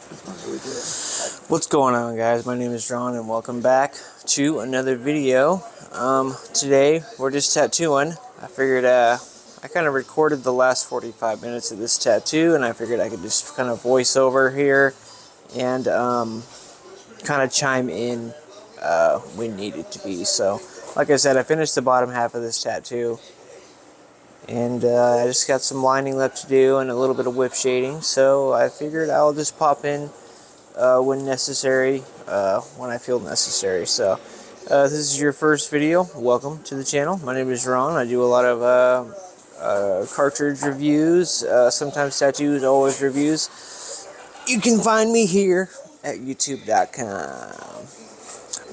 What's going on, guys? My name is Ron and welcome back to another video. Today we're just tattooing. I figured I kind of recorded the last 45 minutes of this tattoo, and I figured I could just kind of voice over here and kind of chime in when needed to be. So like I said, I finished the bottom half of this tattoo, and I just got some lining left to do and a little bit of whip shading, so I figured I'll just pop in when necessary, when I feel necessary. So this is your first video. Welcome to the channel. My name is Ron. I do a lot of cartridge reviews, sometimes tattoos, always reviews. You can find me here at youtube.com.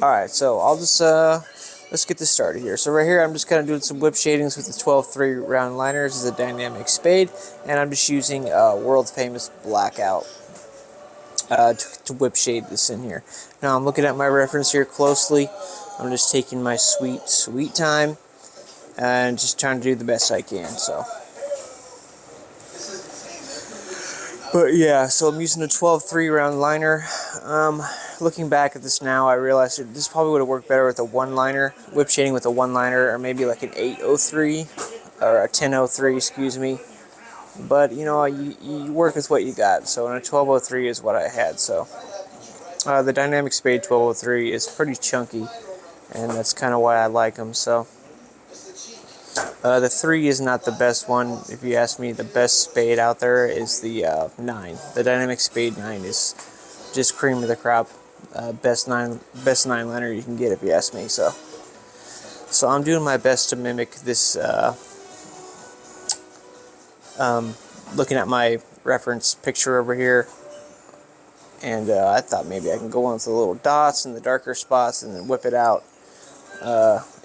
Alright, so I'll just let's get this started here. So right here I'm just kind of doing some whip shadings with the 12-3 round liner. This is a dynamic spade, and I'm just using world famous blackout to whip shade this in here. Now I'm looking at my reference here closely. I'm just taking my sweet time and just trying to do the best I can. So, but yeah, so I'm using a 12-3 round liner. Looking back at this now, I realized that this probably would have worked better with a one-liner, whip shading with a one-liner, or maybe like an 803 or a 1003, excuse me. But you know, you work with what you got. So, and a 1203 is what I had. So, the dynamic spade 1203 is pretty chunky, and that's kind of why I like them. So, the 3 is not the best one. If you ask me, the best spade out there is the 9. The dynamic spade 9 is just cream of the crop. Best nine liner you can get, if you ask me. So I'm doing my best to mimic this. Looking at my reference picture over here, and I thought maybe I can go on with the little dots in the darker spots and then whip it out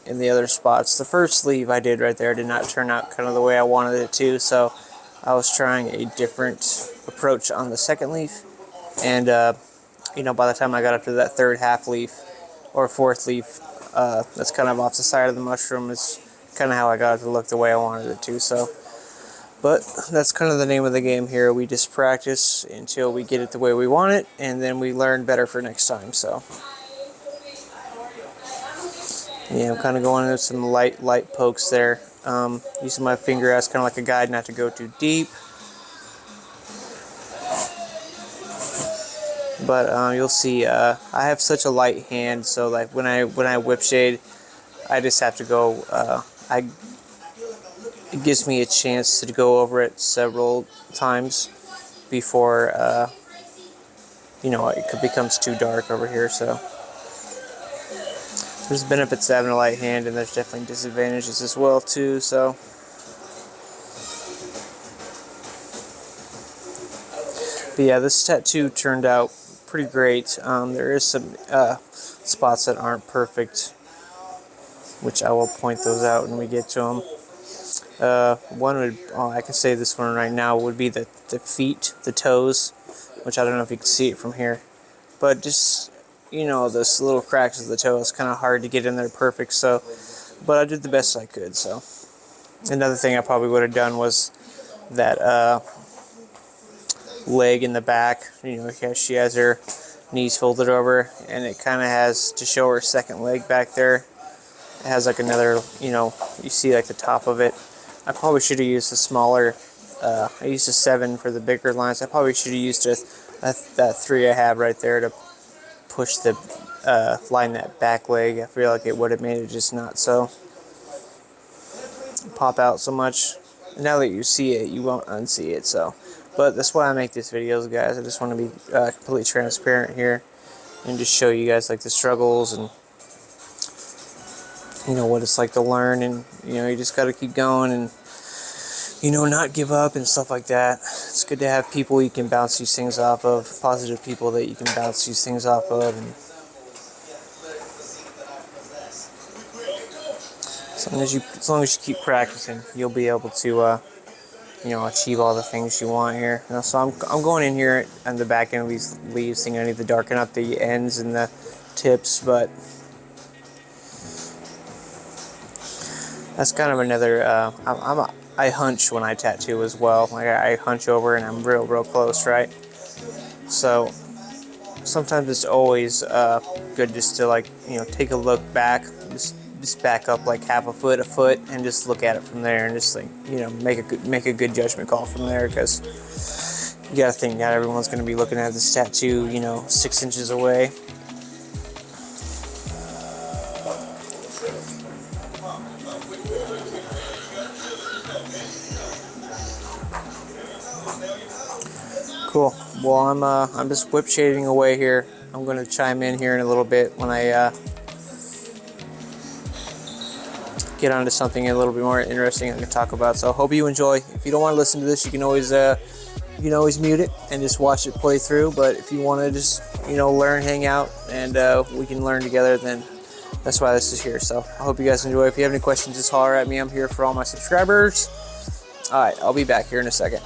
in the other spots. The first sleeve I did right there did not turn out kind of the way I wanted it to, so I was trying a different approach on the second leaf, and you know, by the time I got up to that third half leaf or fourth leaf, that's kind of off the side of the mushroom, is kind of how I got it to look the way I wanted it to. So, but that's kind of the name of the game here. We just practice until we get it the way we want it, and then we learn better for next time. So, yeah, I'm kind of going into some light pokes there, using my finger as kind of like a guide, not to go too deep. But you'll see, I have such a light hand, so like when I whip shade, I just have to go. It gives me a chance to go over it several times before you know, it becomes too dark over here. So there's benefits to having a light hand, and there's definitely disadvantages as well too. So. But yeah, this tattoo turned out pretty great. There is some spots that aren't perfect, which I will point those out when we get to them. One would, I can say this one right now, would be the feet, the toes, which I don't know if you can see it from here. But just, you know, those little cracks of the toe is kind of hard to get in there perfect. So, but I did the best I could. So, another thing I probably would have done was that leg in the back. You know, she has her knees folded over, and it kind of has, to show her second leg back there, it has like another, you know, you see like the top of it. I probably should have used a smaller, I used a 7 for the bigger lines. I probably should have used that 3 I have right there to push the, line that back leg. I feel like it would have made it just not so pop out so much. Now that you see it, you won't unsee it. So, but that's why I make these videos, guys. I just want to be completely transparent here and just show you guys like the struggles and, you know, what it's like to learn, and you know, you just got to keep going and, you know, not give up and stuff like that. It's good to have people you can bounce these things off of, positive people that you can bounce these things off of, and as long as you keep practicing, you'll be able to you know, achieve all the things you want here. Now, so I'm going in here on the back end of these leaves, thinking I need to darken up the ends and the tips, but that's kind of another. I hunch when I tattoo as well. Like I hunch over and I'm real close, right? So sometimes it's always good just to, like, take a look back, just back up like half a foot, and just look at it from there, and just, like, make a good judgment call from there, because you gotta think not everyone's gonna be looking at this tattoo 6 inches away. Cool. Well, I'm just whip shading away here. I'm going to chime in here in a little bit when I get onto something a little bit more interesting I can talk about. So I hope you enjoy. If you don't want to listen to this, you can always mute it and just watch it play through. But if you want to just learn, hang out, and we can learn together, then that's why this is here. So I hope you guys enjoy. If you have any questions, just holler at me. I'm here for all my subscribers. All right, I'll be back here in a second.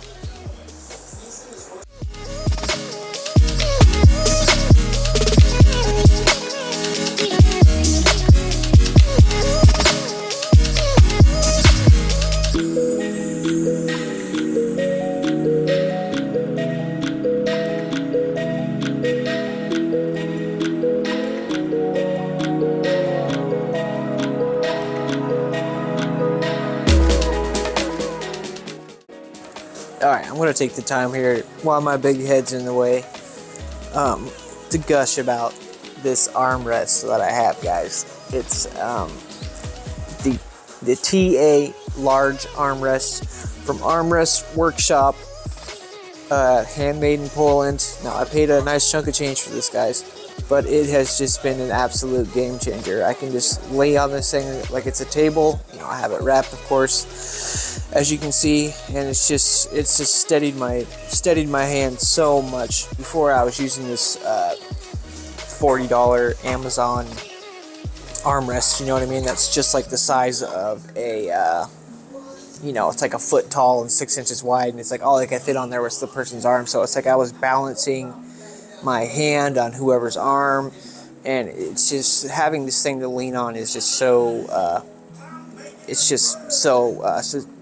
Alright, I'm going to take the time here while my big head's in the way to gush about this armrest that I have, guys. It's the TA large armrest from Armrest Workshop, handmade in Poland. Now, I paid a nice chunk of change for this, guys, but it has just been an absolute game changer. I can just lay on this thing like it's a table. I have it wrapped, of course, as you can see, and it's just steadied my hand so much. Before, I was using this $40 Amazon armrest, you know what I mean? That's just like the size of a it's like a foot tall and 6 inches wide, and it's like all I could fit on there was the person's arm. So it's like I was balancing my hand on whoever's arm, and it's just having this thing to lean on is just so it's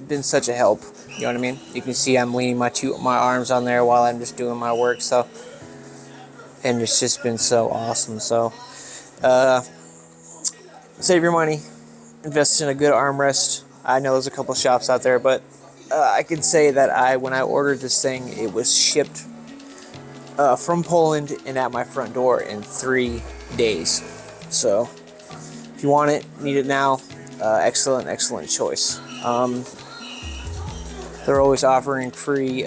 been such a help. You know what I mean? You can see I'm leaning my arms on there while I'm just doing my work. So, and it's just been so awesome. So, save your money, invest in a good armrest. I know there's a couple shops out there, but I can say that when I ordered this thing, it was shipped from Poland and at my front door in 3 days. So, if you want it, need it now, excellent choice. They're always offering free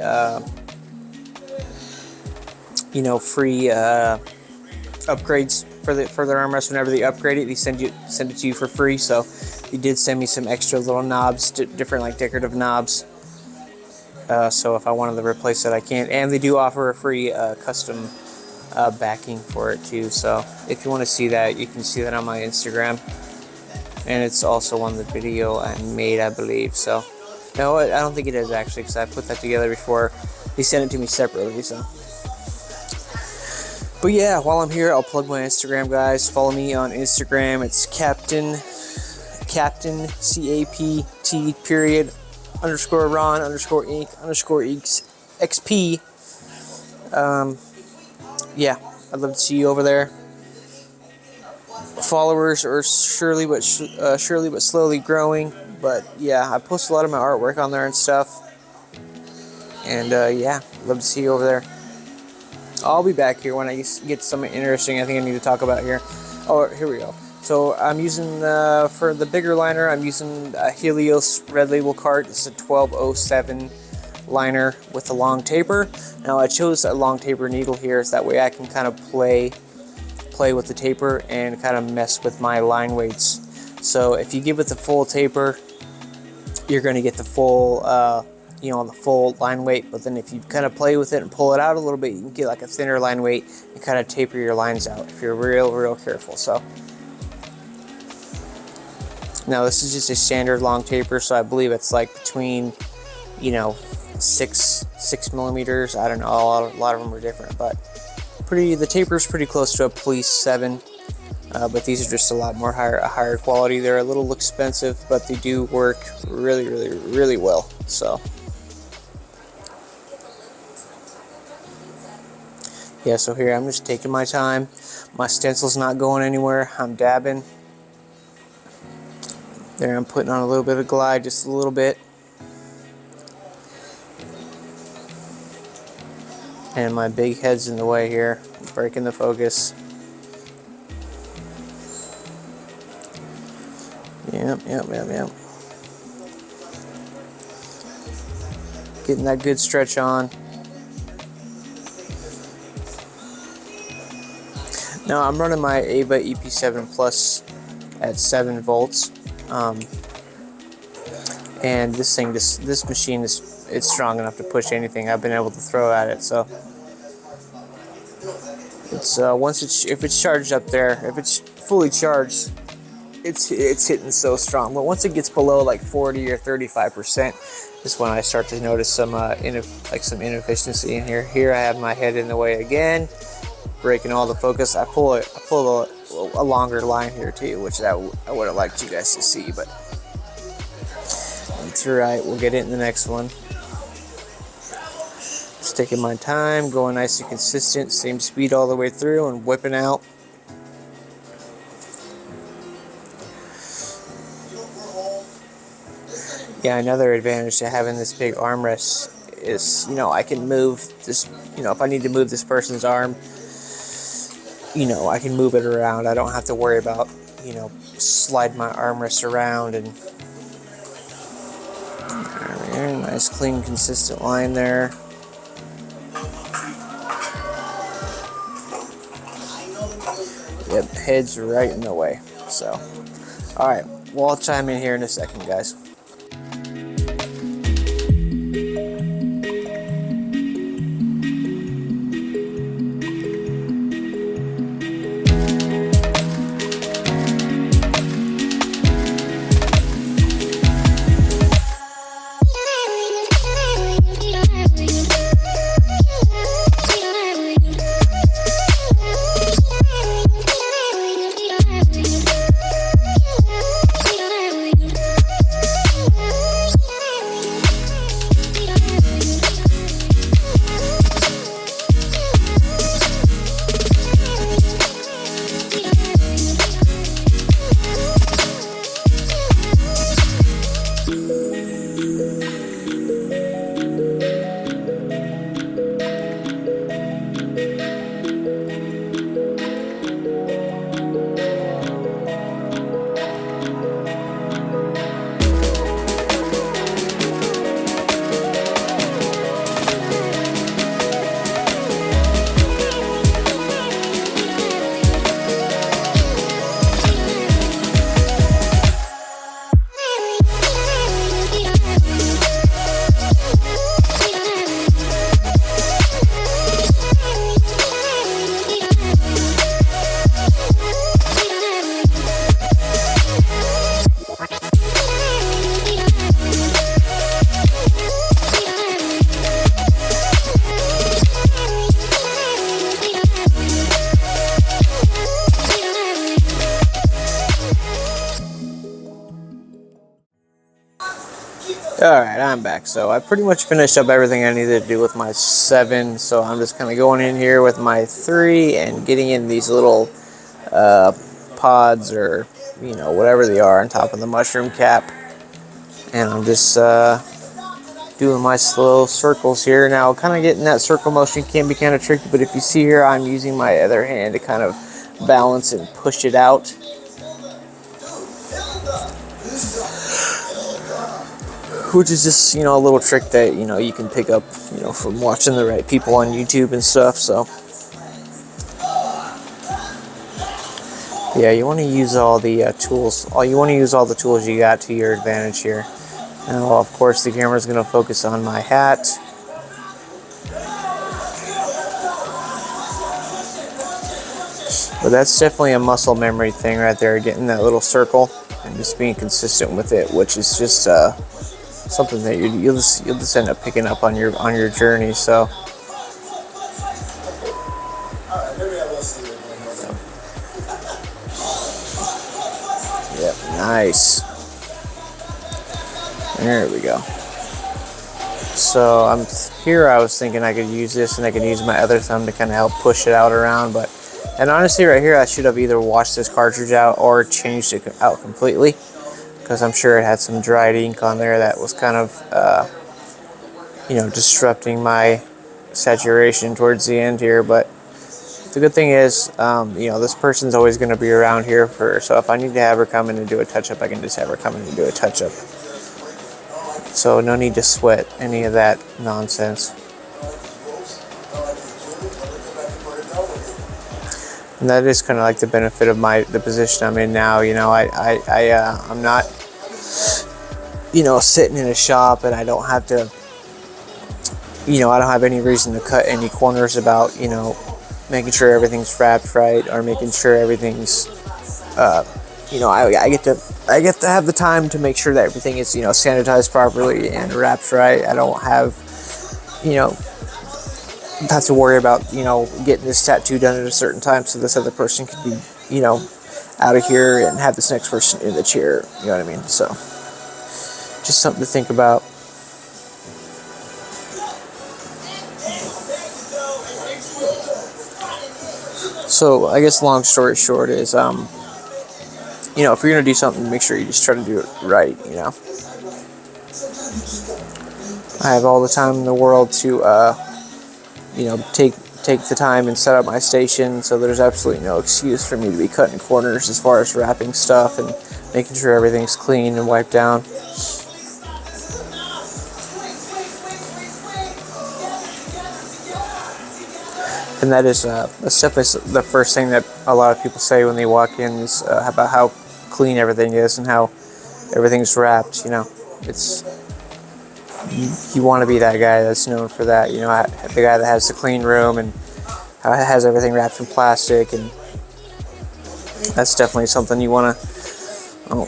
upgrades for their armrest. Whenever they upgrade it, they send it to you for free. So they did send me some extra little knobs, different like decorative knobs. So if I wanted to replace it, I can. And they do offer a free custom backing for it too. So if you want to see that, you can see that on my Instagram. And it's also on the video I made, I believe. So no, I don't think it is actually, because I put that together before. They sent it to me separately. So. But yeah, while I'm here, I'll plug my Instagram, guys. Follow me on Instagram. It's Captain CAPT_Ron_Inc_XP. Yeah, I'd love to see you over there. Followers are surely but slowly growing. But yeah, I post a lot of my artwork on there and stuff. And yeah, love to see you over there. I'll be back here when I get something interesting I think I need to talk about here. Oh, here we go. So I'm using, for the bigger liner, I'm using a Helios Red Label cart. It's a 1207 liner with a long taper. Now I chose a long taper needle here, so that way I can kind of play with the taper and kind of mess with my line weights. So if you give it the full taper, you're going to get the full, the full line weight. But then if you kind of play with it and pull it out a little bit, you can get like a thinner line weight and kind of taper your lines out if you're real careful. So now this is just a standard long taper, so I believe it's like between, 6 millimeters. I don't know, a lot of them are different, but the taper is pretty close to a Police 7. But these are just a lot more higher quality. They're a little expensive, but they do work really well. So Yeah, so here I'm just taking my time. My stencil's not going anywhere. I'm dabbing. There, I'm putting on a little bit of glide, just a little bit. And my big head's in the way here, breaking the focus. Yep. Getting that good stretch on. Now I'm running my Ava EP7 Plus at 7 volts. And this machine it's strong enough to push anything I've been able to throw at it. So it's if it's charged up there, if it's fully charged, it's hitting so strong. But once it gets below like 40 or 35%, is when I start to notice some some inefficiency in here. Here I have my head in the way again, breaking all the focus. I pull a longer line here too, which I would have liked you guys to see, but it's alright. We'll get it in the next one. Just taking my time, going nice and consistent, same speed all the way through, and whipping out. Yeah, another advantage to having this big armrest is, I can move this, if I need to move this person's arm, I can move it around. I don't have to worry about, slide my armrest around. And there, nice, clean, consistent line there. Yep, head's right in the way. So, alright, well, I'll chime in here in a second, guys. Alright, I'm back. So I pretty much finished up everything I needed to do with my 7. So I'm just kind of going in here with my 3 and getting in these little pods, or whatever they are, on top of the mushroom cap. And I'm just doing my slow circles here. Now, kind of getting that circle motion can be kind of tricky, but if you see here, I'm using my other hand to kind of balance and push it out. Which is just, a little trick that, you can pick up, from watching the right people on YouTube and stuff. So, yeah, you want to use all the tools. You want to use all the tools you got to your advantage here. Now, of course, the camera is going to focus on my hat. But that's definitely a muscle memory thing right there, getting that little circle and just being consistent with it, which is just something that you'll just end up picking up on your journey. So, yep, nice. There we go. So here I was thinking I could use this and I could use my other thumb to kind of help push it out around. And honestly right here I should have either washed this cartridge out or changed it out completely, because I'm sure it had some dried ink on there that was kind of disrupting my saturation towards the end here. But the good thing is, this person's always going to be around here so if I need to have her come in and do a touch-up, I can just have her come in and do a touch-up. So no need to sweat any of that nonsense. And that is kind of like the benefit of the position I'm in now. I'm not, sitting in a shop, and I don't have to, I don't have any reason to cut any corners about, making sure everything's wrapped right, or making sure everything's, I get to have the time to make sure that everything is, sanitized properly and wrapped right. I don't have to worry about, getting this tattoo done at a certain time so this other person could be, out of here and have this next person in the chair. You know what I mean? So just something to think about. So I guess long story short is, if you're going to do something, make sure you just try to do it right, I have all the time in the world to, take the time and set up my station, so there's absolutely no excuse for me to be cutting corners as far as wrapping stuff and making sure everything's clean and wiped down. And that is the first thing that a lot of people say when they walk in is about how clean everything is and how everything's wrapped. You want to be that guy that's known for that. The guy that has the clean room and has everything wrapped in plastic, and that's definitely something you want to. Oh,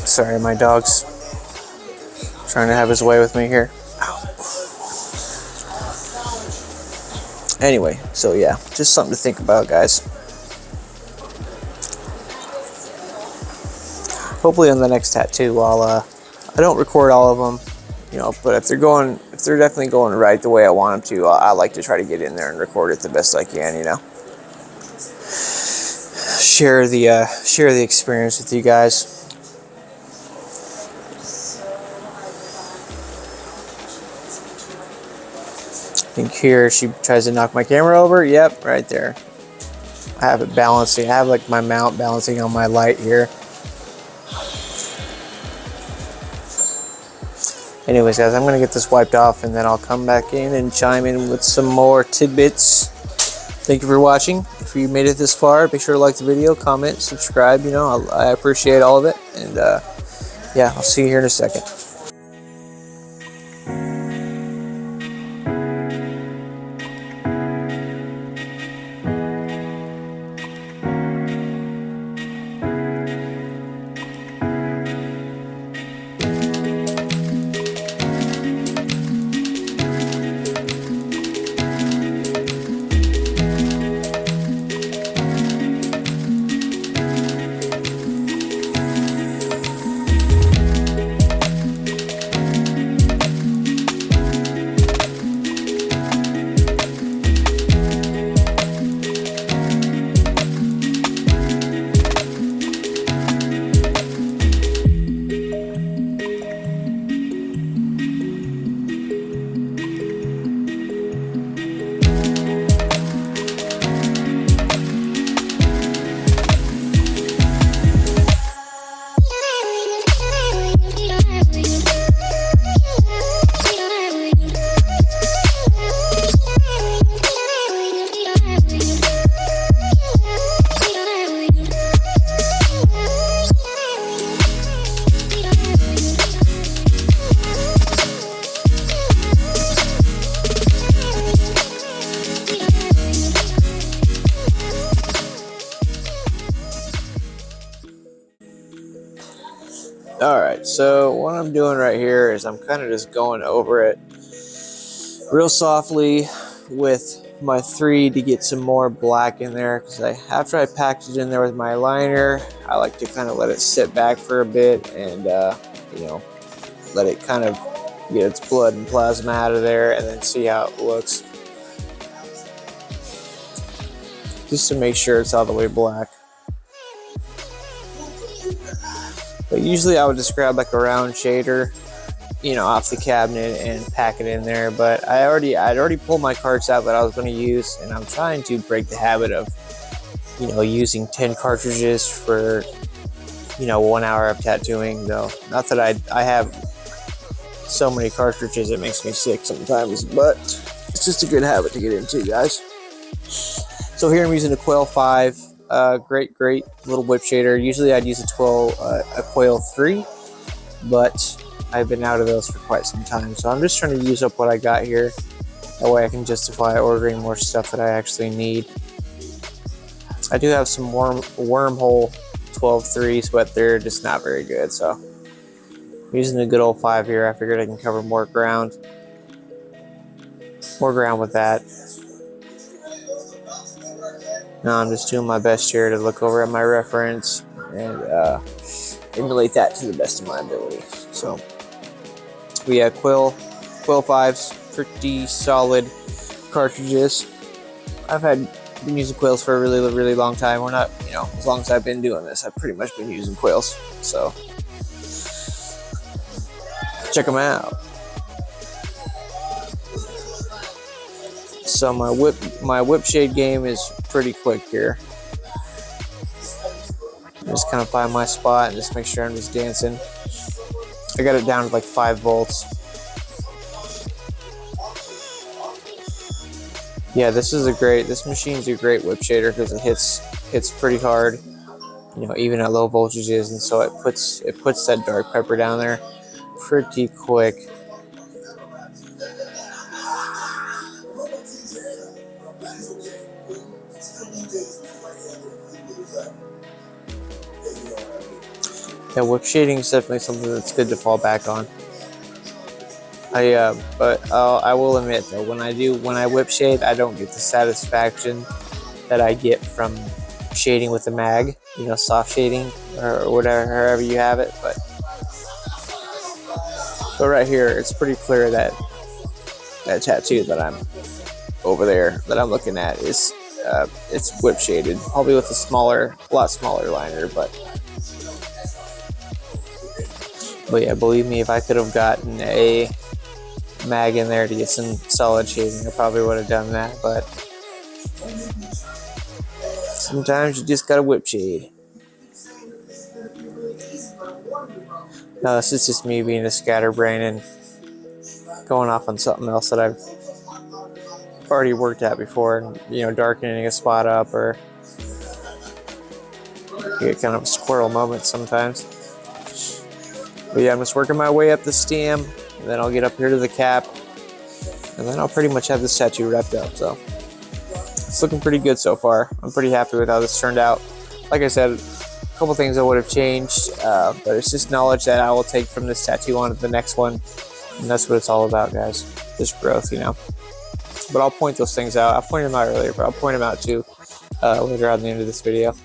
sorry, my dog's trying to have his way with me here. Anyway, so yeah, just something to think about, guys. Hopefully on the next tattoo, I don't record all of them, but if they're definitely going right the way I want them to, I like to try to get in there and record it the best I can, Share the experience with you guys. I think here she tries to knock my camera over. Yep, right there. I have it balancing. I have like my mount balancing on my light here. Anyways, guys, I'm going to get this wiped off, and then I'll come back in and chime in with some more tidbits. Thank you for watching. If you made it this far, be sure to like the video, comment, subscribe. I appreciate all of it. And yeah, I'll see you here in a second. Alright, so what I'm doing right here is I'm kind of just going over it real softly with my 3 to get some more black in there, because after I packed it in there with my liner, I like to kind of let it sit back for a bit and you know, let it kind of get its blood and plasma out of there, and then see how it looks, just to make sure it's all the way black. But usually I would just grab like a round shader, you know, off the cabinet and pack it in there. But I'd already pulled my carts out that I was going to use, and I'm trying to break the habit of, you know, using 10 cartridges for, you know, 1 hour of tattooing. Though not that I have so many cartridges it makes me sick sometimes, but it's just a good habit to get into, guys. So here I'm using a Quail 5, great little whip shader. Usually I'd use a Quail 3, but I've been out of those for quite some time, so I'm just trying to use up what I got here. That way I can justify ordering more stuff that I actually need. I do have some wormhole 12.3s, but they're just not very good, so I'm using the good old 5 here. I figured I can cover more ground with that. Now I'm just doing my best here to look over at my reference and emulate that to the best of my ability. So we have Quail 5s, pretty solid cartridges. I've been using Quails for a really long time. We're not, you know, as long as I've been doing this, I've pretty much been using Quails. So check them out. So my whip shade game is pretty quick here. Just kind of find my spot and just make sure I'm just dancing. I got it down to like 5 volts. Yeah, this machine's a great whip shader because it hits pretty hard, you know, even at low voltages, and so it puts that dark pepper down there pretty quick. Yeah, whip shading is definitely something that's good to fall back on. But I will admit though, when I whip shade, I don't get the satisfaction that I get from shading with the mag, you know, soft shading or whatever, however you have it. But right here, it's pretty clear that tattoo that I'm over there that I'm looking at is it's whip shaded, probably with a lot smaller liner, but yeah, believe me, if I could have gotten a mag in there to get some solid shading, I probably would have done that, but sometimes you just gotta whip shade. No, this is just me being a scatterbrain and going off on something else that I've already worked at before, and, you know, darkening a spot up, or you get kind of a squirrel moment sometimes. But yeah, I'm just working my way up the stem, and then I'll get up here to the cap, and then I'll pretty much have this tattoo wrapped up. So it's looking pretty good so far. I'm pretty happy with how this turned out. Like I said, a couple things I would have changed, but it's just knowledge that I will take from this tattoo on to the next one, and that's what it's all about, guys. Just growth, you know. But I'll point those things out. I pointed them out earlier, but I'll point them out too later on at the end of this video.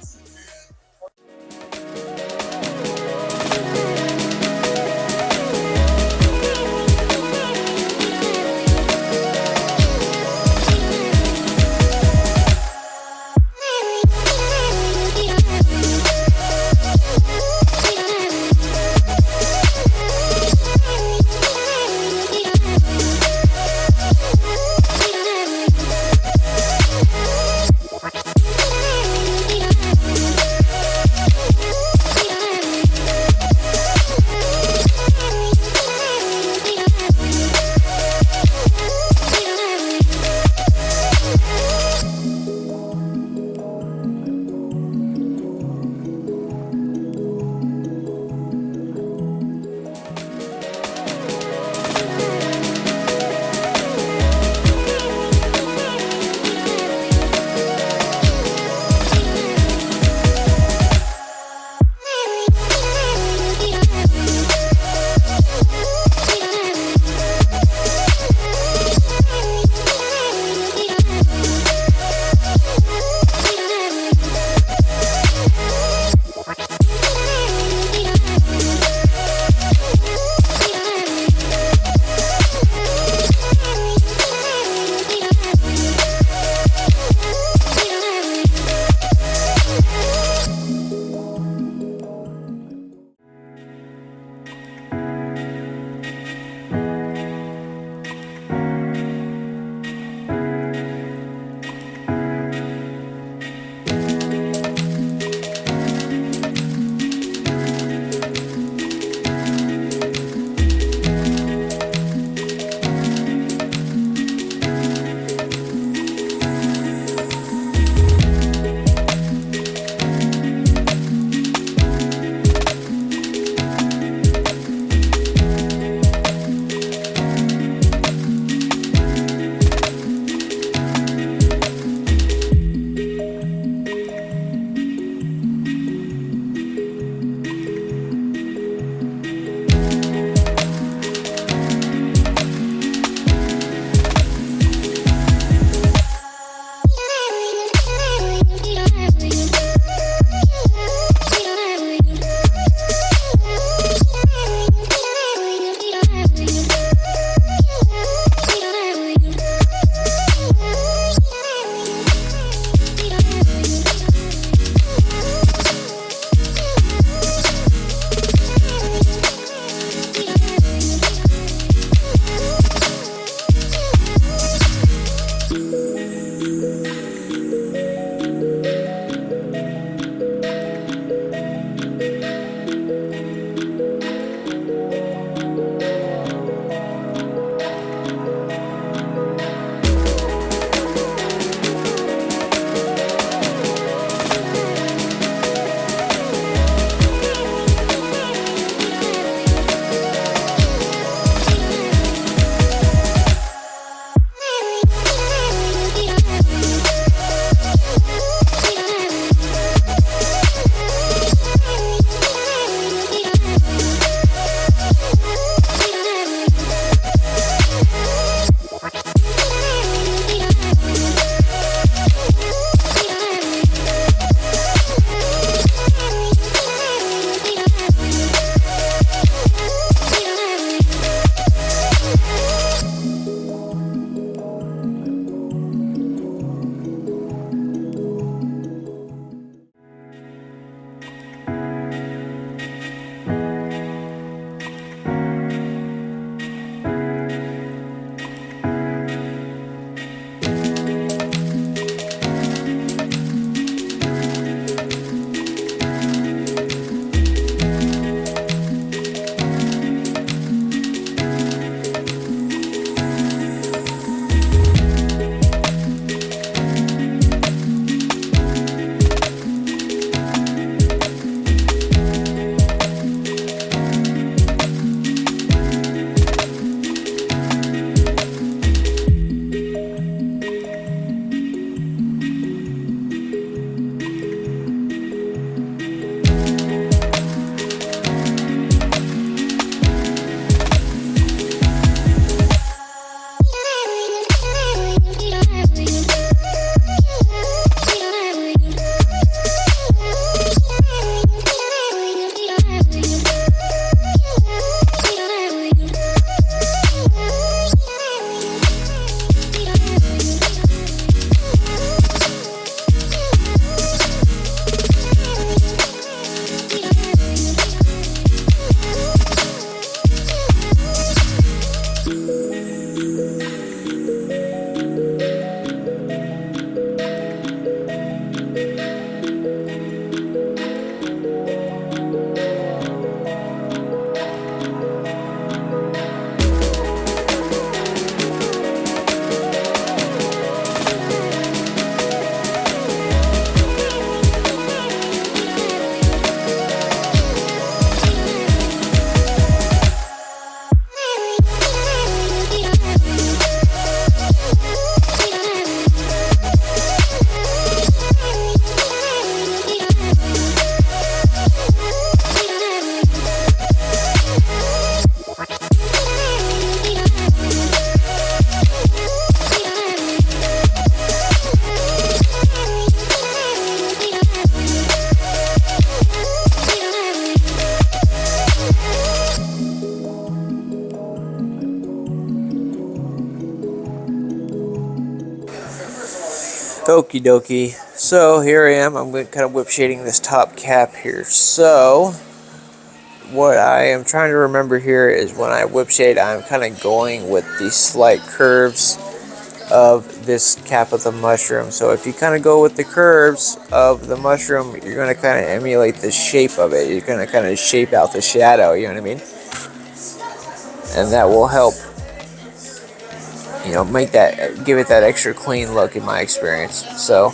Okie dokie. So here I am. I'm kind of whip shading this top cap here. So what I am trying to remember here is when I whip shade, I'm kind of going with the slight curves of this cap of the mushroom. So if you kind of go with the curves of the mushroom, you're going to kind of emulate the shape of it. You're going to kind of shape out the shadow, you know what I mean? And that will help, you know, make that, give it that extra clean look in my experience. So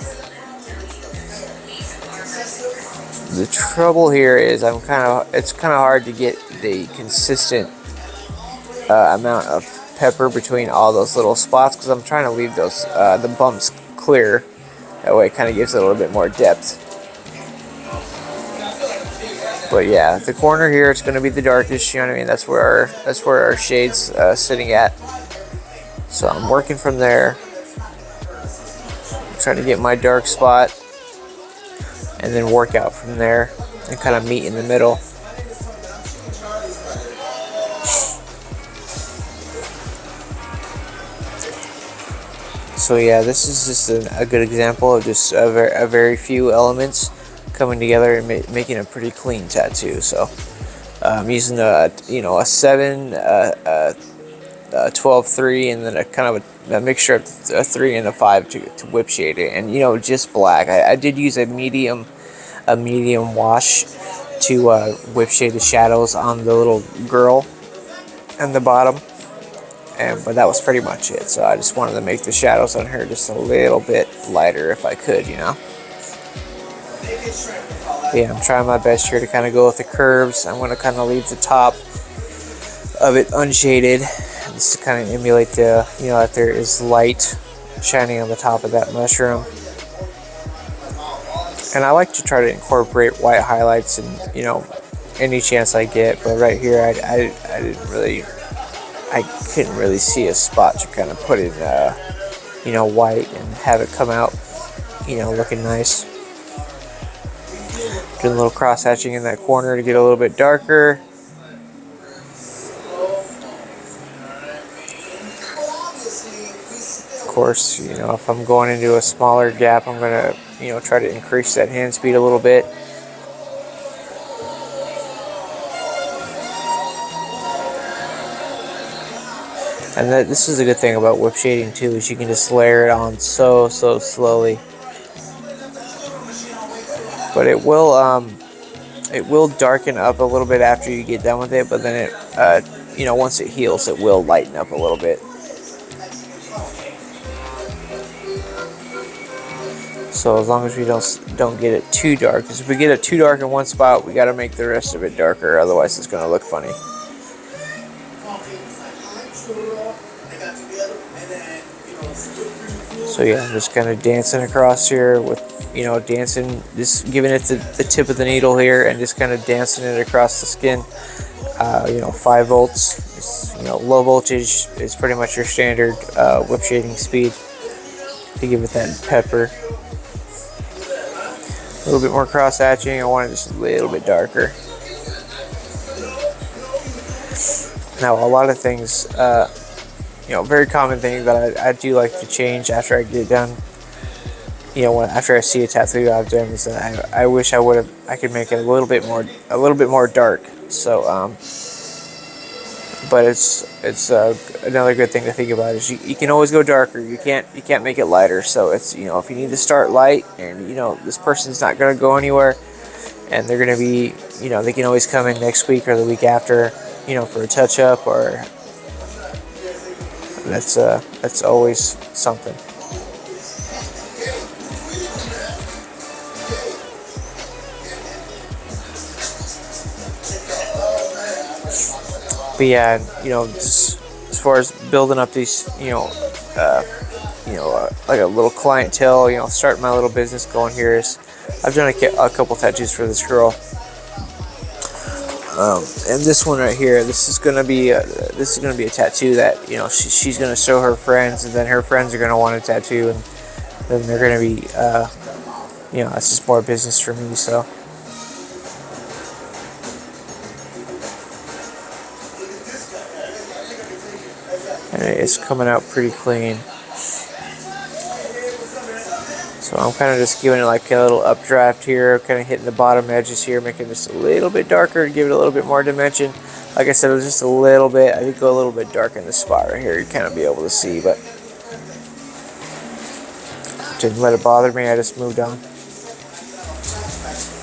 the trouble here is it's kind of hard to get the consistent amount of pepper between all those little spots because I'm trying to leave those the bumps clear. That way it kind of gives it a little bit more depth. But yeah, the corner here, it's going to be the darkest, you know what I mean? That's where our shade's sitting at. So I'm working from there. I'm trying to get my dark spot and then work out from there and kind of meet in the middle. So yeah, this is just a good example of just a very few elements coming together and making a pretty clean tattoo. So I'm using a 7, 12, 3, and then a kind of a mixture of a 3 and a 5 to whip shade it, and just black. I did use a medium wash to whip shade the shadows on the little girl and the bottom. But that was pretty much it. So I just wanted to make the shadows on her just a little bit lighter if I could, But yeah, I'm trying my best here to kind of go with the curves. I'm going to kind of leave the top of it unshaded, just to kind of emulate the, that there is light shining on the top of that mushroom. And I like to try to incorporate white highlights and, any chance I get. But right here, I couldn't really see a spot to kind of put in, white and have it come out, looking nice. Doing a little cross hatching in that corner to get a little bit darker. Of course, if I'm going into a smaller gap, I'm going to, try to increase that hand speed a little bit. And this is a good thing about whip shading too, is you can just layer it on so slowly. But it will darken up a little bit after you get done with it. But then it, once it heals, it will lighten up a little bit. So as long as we don't get it too dark, because if we get it too dark in one spot, we got to make the rest of it darker. Otherwise, it's going to look funny. So yeah, I'm just kind of dancing across here with, dancing, just giving it the tip of the needle here and just kind of dancing it across the skin. 5 volts, just, low voltage is pretty much your standard whip shading speed to give it that pepper. A little bit more cross hatching. I want it just a little bit darker. Now, a lot of things, very common thing that I do like to change after I get it done. After I see a tattoo I've done, is that I wish I could make it a little bit more dark. So, but it's another good thing to think about is you can always go darker. You can't make it lighter. So it's if you need to start light and this person's not going to go anywhere, and they're going to be they can always come in next week or the week after for a touch up, or that's always something. But yeah, just as far as building up these, like a little clientele, starting my little business going here is I've done a couple tattoos for this girl. And this one right here, this is gonna be a tattoo that she's gonna show her friends, and then her friends are gonna want a tattoo, and then they're gonna be it's just more business for me. So and it's coming out pretty clean. So I'm kind of just giving it like a little updraft here, kind of hitting the bottom edges here, making this a little bit darker to give it a little bit more dimension. Like I said, it was just a little bit. I could go a little bit dark in the spot right here. You kind of be able to see, but didn't let it bother me. I just moved on.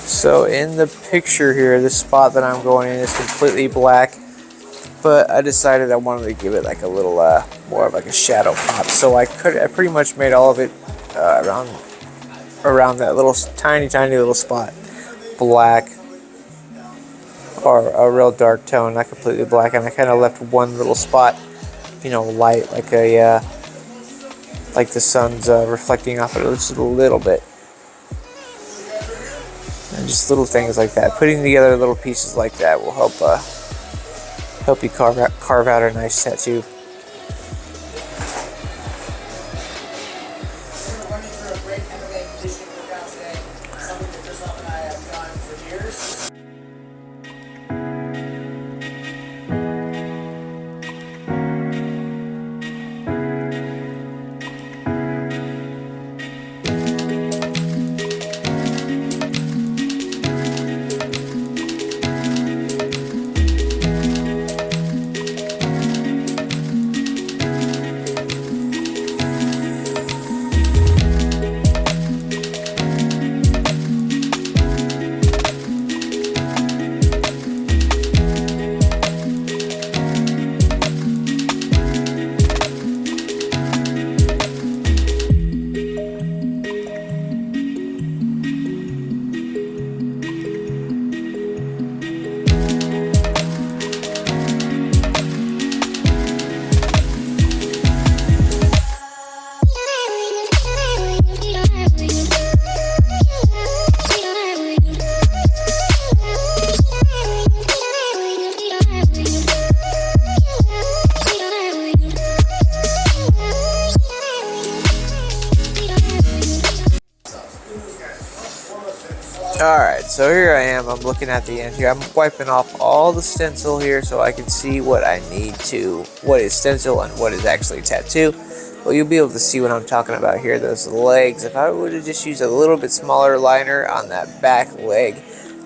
So in the picture here, this spot that I'm going in is completely black, but I decided I wanted to give it like a little more of like a shadow pop. So I pretty much made all of it around that little tiny little spot black, or a real dark tone, not completely black, and I kind of left one little spot, you know, light, like a like the sun's reflecting off of it just a little bit. And just little things like that. Putting together little pieces like that will help you carve out a nice tattoo. Alright, so here I am. I'm looking at the end here. I'm wiping off all the stencil here so I can see what I need to, what is stencil and what is actually tattoo. Well, you'll be able to see what I'm talking about here, those legs. If I would have just used a little bit smaller liner on that back leg,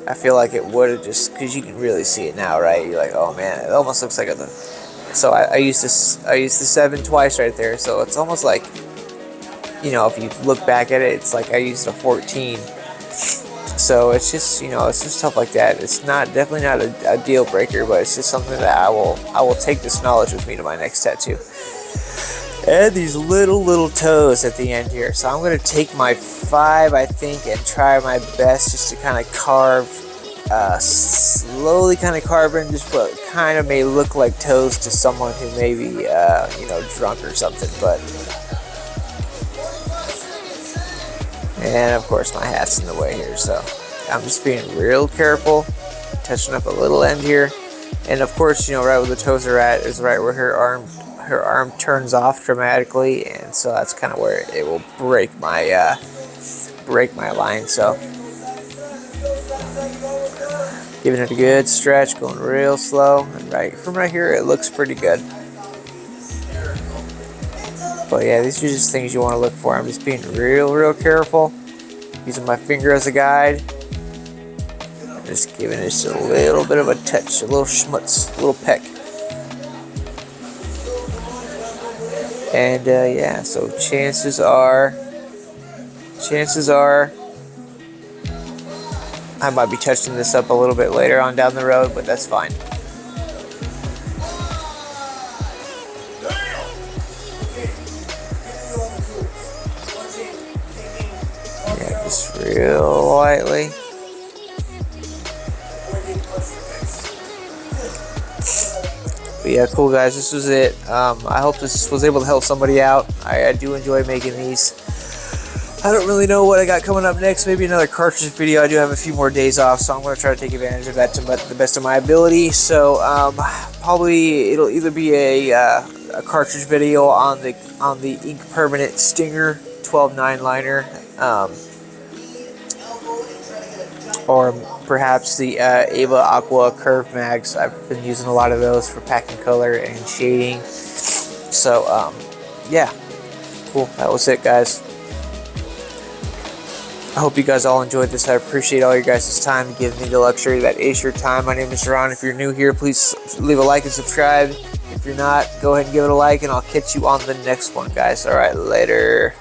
I feel like it would have just, because you can really see it now, right? You're like, oh man, it almost looks like a, so I used the 7 twice right there, so it's almost like, you know, if you look back at it, it's like I used a 14. So it's just, you know, it's just stuff like that. It's definitely not a deal breaker, but it's just something that I will take this knowledge with me to my next tattoo. And these little toes at the end here. So I'm going to take my 5, I think, and try my best just to kind of carve, slowly kind of carve in just what kind of may look like toes to someone who may be, you know, drunk or something. But, and of course my hat's in the way here, so I'm just being real careful, touching up a little end here. And of course, you know, right where the toes are at is right where her arm turns off dramatically, and so that's kind of where it will break my line. So giving it a good stretch, going real slow, and right from right here it looks pretty good. But yeah, these are just things you want to look for. I'm just being real careful, using my finger as a guide, just giving it just a little bit of a touch, a little schmutz, a little peck. And yeah, so chances are I might be touching this up a little bit later on down the road, but that's fine. Yeah, just real lightly. But yeah, cool guys, this was it. I hope this was able to help somebody out. I do enjoy making these. I don't really know what I got coming up next. Maybe another cartridge video. I do have a few more days off, so I'm going to try to take advantage of that to the best of my ability. So probably it'll either be a cartridge video on the Ink Permanent Stinger 12-9 liner, or perhaps the Ava Aqua Curve Mags. I've been using a lot of those for packing color and shading. So yeah, cool. That was it, guys. I hope you guys all enjoyed this. I appreciate all your guys' time, giving me the luxury that is your time. My name is Ron. If you're new here, please leave a like and subscribe. If you're not, go ahead and give it a like, and I'll catch you on the next one, guys. All right, later.